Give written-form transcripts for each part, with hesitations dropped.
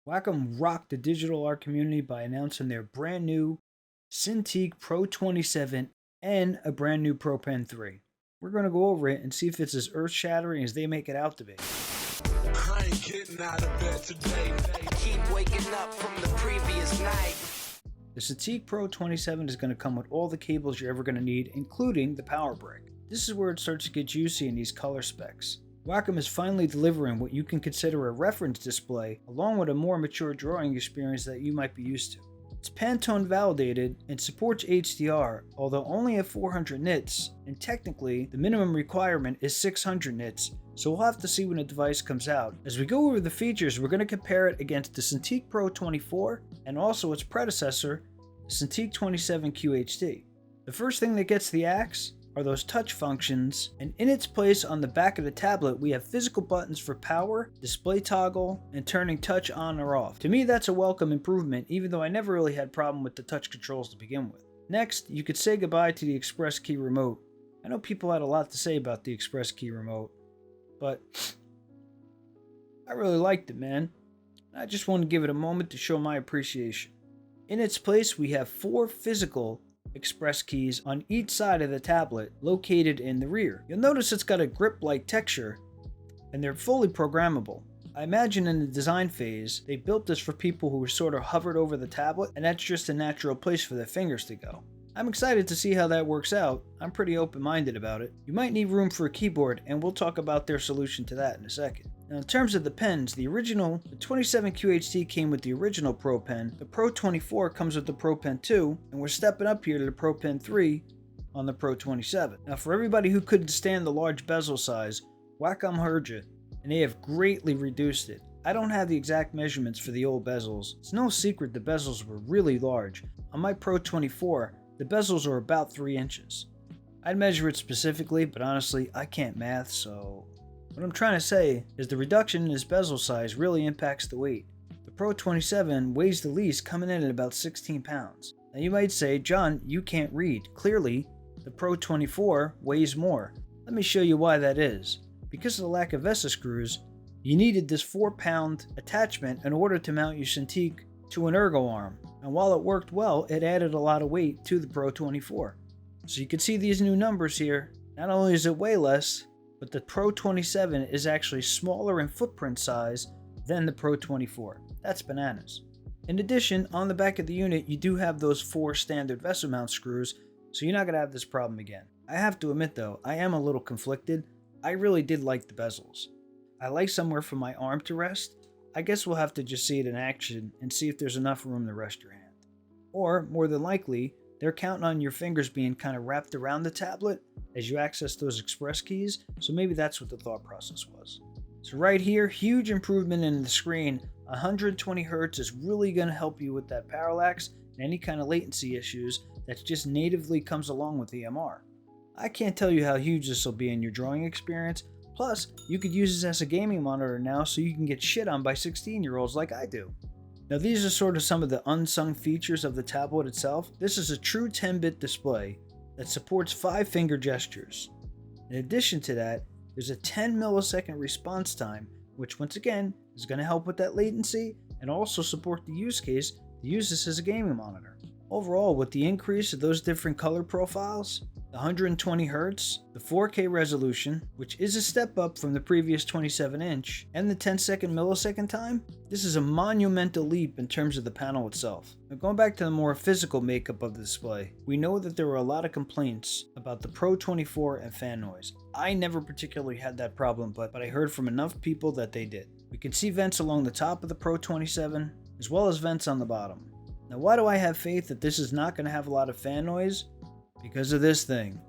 Wacom rocked the digital art community by announcing their brand new Cintiq Pro 27 and a brand new Pro Pen 3. We're going to go over it and see if it's as earth-shattering as they make it out to be. I ain't getting out of bed today. Keep waking up from the previous night. The Cintiq Pro 27 is going to come with all the cables you're ever going to need, including the power brick. This is where it starts to get juicy in these color specs. Wacom is finally delivering what you can consider a reference display, along with a more mature drawing experience that you might be used to. It's Pantone validated and supports HDR, although only at 400 nits, and technically the minimum requirement is 600 nits, so we'll have to see when the device comes out. As we go over the features, we're going to compare it against the Cintiq Pro 24 and also its predecessor, the Cintiq 27 QHD. The first thing that gets the axe are those touch functions, and in its place on the back of the tablet we have physical buttons for power, display toggle, and turning touch on or off. To me that's a welcome improvement, even though I never really had a problem with the touch controls to begin with. Next, you could say goodbye to the Express Key remote. I know people had a lot to say about the Express Key remote, but I really liked it, man. I just want to give it a moment to show my appreciation. In its place we have 4 physical express keys on each side of the tablet located in the rear. You'll notice it's got a grip-like texture and they're fully programmable. I imagine in the design phase they built this for people who sort of hovered over the tablet, and that's just a natural place for their fingers to go. I'm excited to see how that works out. I'm pretty open-minded about it. You might need room for a keyboard, and we'll talk about their solution to that in a second. Now in terms of the pens, the 27 QHD came with the original Pro Pen, the Pro 24 comes with the Pro Pen 2, and we're stepping up here to the Pro Pen 3 on the Pro 27. Now for everybody who couldn't stand the large bezel size, Wacom heard you, and they have greatly reduced it. I don't have the exact measurements for the old bezels. It's no secret the bezels were really large. On my Pro 24, the bezels are about 3 inches. I'd measure it specifically, but honestly, I can't math, so what I'm trying to say is the reduction in its bezel size really impacts the weight. The Pro 27 weighs the least, coming in at about 16 pounds. Now you might say, John, you can't read. Clearly, the Pro 24 weighs more. Let me show you why that is. Because of the lack of VESA screws, you needed this 4-pound attachment in order to mount your Cintiq to an ergo arm. And while it worked well, it added a lot of weight to the Pro 24. So you can see these new numbers here. Not only does it weigh less, but the Pro 27 is actually smaller in footprint size than the Pro 24. That's bananas. In addition, on the back of the unit, you do have those 4 standard VESA mount screws, so you're not going to have this problem again. I have to admit though, I am a little conflicted. I really did like the bezels. I like somewhere for my arm to rest. I guess we'll have to just see it in action and see if there's enough room to rest your hand. Or, more than likely, they're counting on your fingers being kind of wrapped around the tablet as you access those express keys, so maybe that's what the thought process was. So right here, huge improvement in the screen. 120 Hz is really going to help you with that parallax and any kind of latency issues that just natively comes along with EMR. I can't tell you how huge this will be in your drawing experience. Plus, you could use this as a gaming monitor now so you can get shit on by 16-year-olds like I do. Now these are sort of some of the unsung features of the tablet itself. This is a true 10-bit display that supports 5 finger gestures. In addition to that, there's a 10 millisecond response time, which once again is going to help with that latency and also support the use case to use this as a gaming monitor. Overall, with the increase of those different color profiles, the 120 Hz, the 4K resolution, which is a step up from the previous 27-inch, and the 10-second millisecond time, this is a monumental leap in terms of the panel itself. Now going back to the more physical makeup of the display, we know that there were a lot of complaints about the Pro 24 and fan noise. I never particularly had that problem, but I heard from enough people that they did. We can see vents along the top of the Pro 27, as well as vents on the bottom. Now why do I have faith that this is not going to have a lot of fan noise? Because of this thing.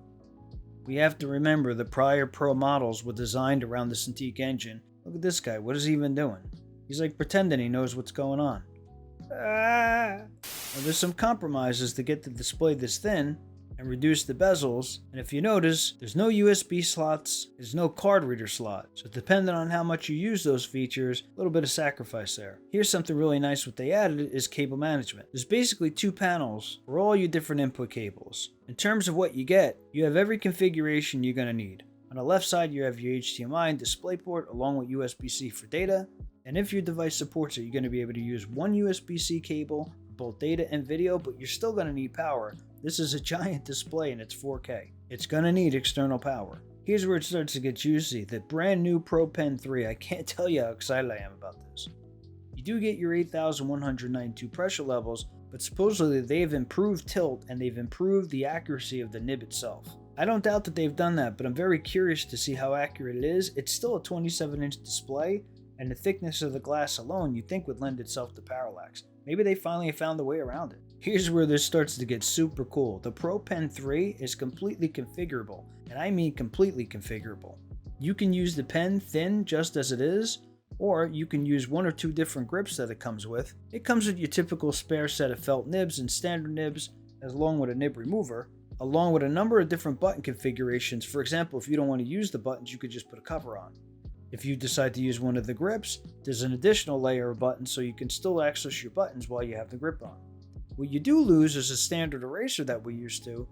We have to remember the prior Pro models were designed around the Cintiq engine. Look at this guy, what is he even doing? He's like pretending he knows what's going on. Now, there's some compromises to get the display this thin and reduce the bezels, and if you notice, there's no USB slots, there's no card reader slot, so depending on how much you use those features, a little bit of sacrifice there. Here's something really nice what they added is cable management. There's basically 2 panels for all your different input cables. In terms of what you get, you have every configuration you're going to need. On the left side you have your HDMI and DisplayPort along with USB-C for data, And if your device supports it, you're going to be able to use one USB-C cable for both data and video, but you're still going to need power. This is a giant display and it's 4K. It's going to need external power. Here's where it starts to get juicy. The brand new Pro Pen 3. I can't tell you how excited I am about this. You do get your 8,192 pressure levels, but supposedly they've improved tilt and they've improved the accuracy of the nib itself. I don't doubt that they've done that, but I'm very curious to see how accurate it is. It's still a 27-inch display, and the thickness of the glass alone you'd think would lend itself to parallax. Maybe they finally found a way around it. Here's where this starts to get super cool. The Pro Pen 3 is completely configurable, and I mean completely configurable. You can use the pen thin just as it is, or you can use one or two different grips that it comes with. It comes with your typical spare set of felt nibs and standard nibs, along with a nib remover, along with a number of different button configurations. For example, if you don't want to use the buttons, you could just put a cover on. If you decide to use one of the grips, there's an additional layer of buttons so you can still access your buttons while you have the grip on. What you do lose is a standard eraser that we used to.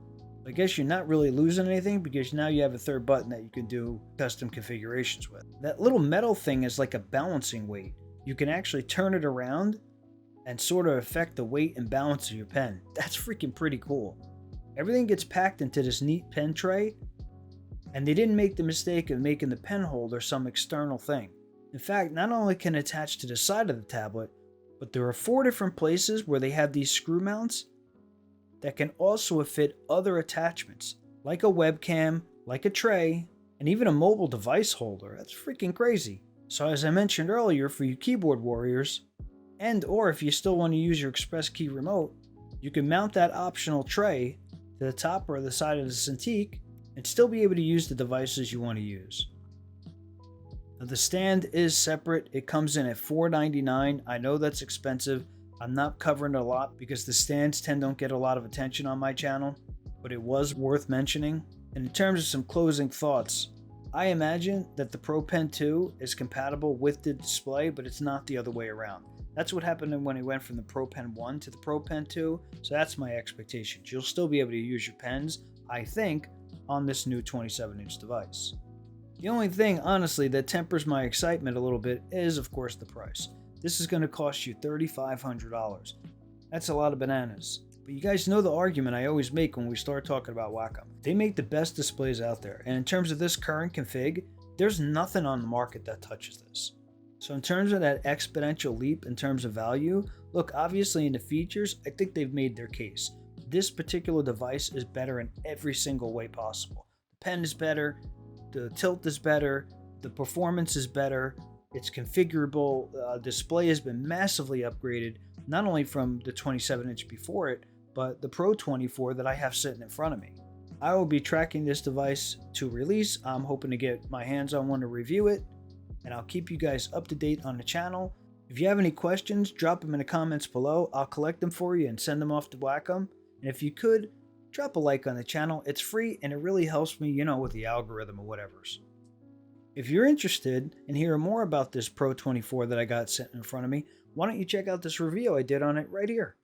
I guess you're not really losing anything because now you have a third button that you can do custom configurations with. That little metal thing is like a balancing weight. You can actually turn it around and sort of affect the weight and balance of your pen. That's freaking pretty cool. Everything gets packed into this neat pen tray, and they didn't make the mistake of making the pen holder some external thing. In fact, not only can it attach to the side of the tablet, but there are 4 different places where they have these screw mounts that can also fit other attachments, like a webcam, like a tray, and even a mobile device holder. That's freaking crazy. So as I mentioned earlier, for you keyboard warriors, and or if you still want to use your Express Key remote, you can mount that optional tray to the top or the side of the Cintiq and still be able to use the devices you want to use. Now the stand is separate. It comes in at $499. I know that's expensive. I'm not covering it a lot because the stands don't get a lot of attention on my channel, but it was worth mentioning. And in terms of some closing thoughts, I imagine that the Pro Pen 2 is compatible with the display, but it's not the other way around. That's what happened when it went from the Pro Pen 1 to the Pro Pen 2, so that's my expectations. You'll still be able to use your pens, I think, on this new 27-inch device. The only thing, honestly, that tempers my excitement a little bit is, of course, the price. This is going to cost you $3,500. That's a lot of bananas. But you guys know the argument I always make when we start talking about Wacom. They make the best displays out there, and in terms of this current config, there's nothing on the market that touches this. So in terms of that exponential leap in terms of value, look, obviously in the features, I think they've made their case. This particular device is better in every single way possible. The pen is better, the tilt is better, the performance is better, it's configurable, display has been massively upgraded, not only from the 27-inch before it, but the Pro 24 that I have sitting in front of me. I will be tracking this device to release. I'm hoping to get my hands on one to review it, and I'll keep you guys up to date on the channel. If you have any questions, drop them in the comments below. I'll collect them for you and send them off to Wacom. And if you could, drop a like on the channel. It's free and it really helps me, with the algorithm or whatever's. If you're interested in hearing more about this Pro 24 that I got sitting in front of me, why don't you check out this review I did on it right here.